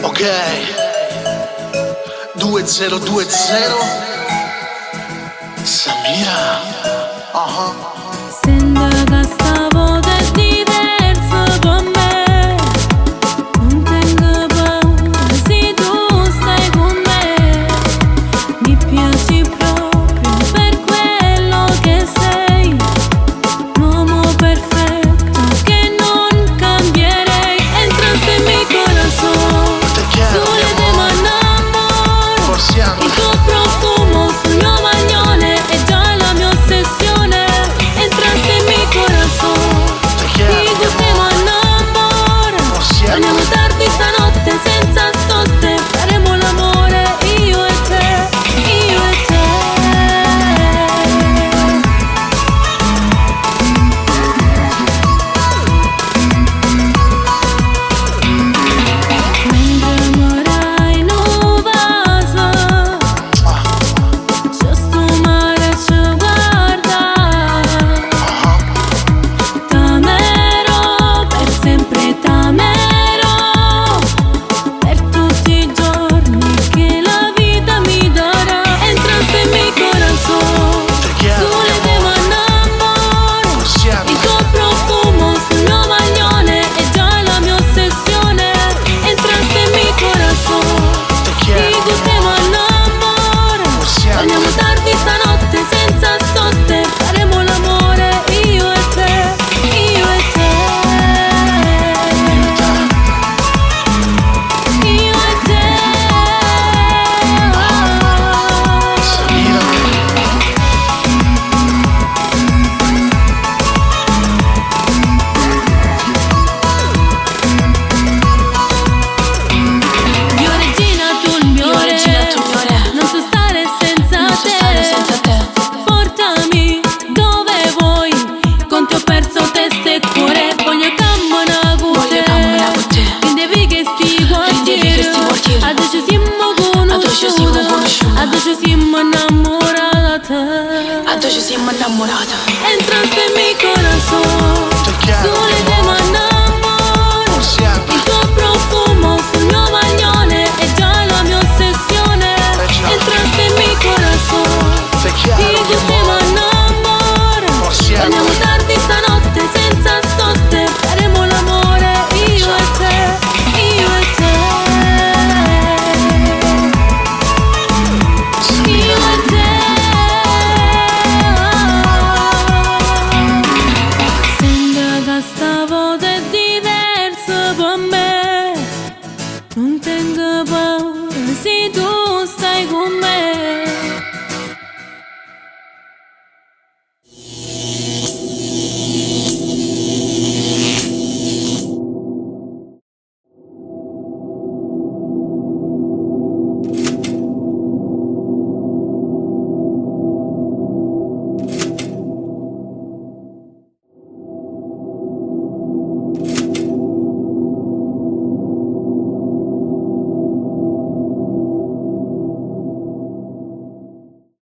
Ok, 2020 Samira. Sembra che sta volta è diverso con me. Non tengo paura se tu stai con me. Mi piaci proprio per quello che sei. Un uomo perfetto che non cambierei. Entraste en mi corazón. Solo te mando amor. Il tuo profumo sul mio maglione è già la mia ossessione. Entraste en mi corazón. Dico te mando amor. Torniamo tardi stanotte senza soste. Faremo l'amore io e te, io e te. Mentre morai in un vaso, giusto mare ci guarda. T'amerò per sempre, t'amerò per tutti i giorni che la vita mi darà. Entraste en mi corazón, solo te mando amor. Il tuo profumo sul mio maglione è già la mia ossessione. Entraste en mi corazón. Dico te mando amore. Torniamo tardi stanotte senza soste. Faremo l'amore io e te, io e te. Io e te. Mio regina, tu il mio re. Non so stare senza te. Portami dove vuoi. Con te ho perso testa e cuore. Voglio camminare con te. Quindi che sti quartiere. Adesso siamo conosciute. Adesso siamo innamorate. Entraste en mi corazón. Solo te mando amor. Il tuo profumo sul mio maglione è già la mia ossessione. Entraste en mi corazón. Dico te mando amore. Torniamo tardi stanotte senza soste. Faremo l'amore io e te, io e te. Io e te. Sembra che sta volta è diverso per me. Non tengo paura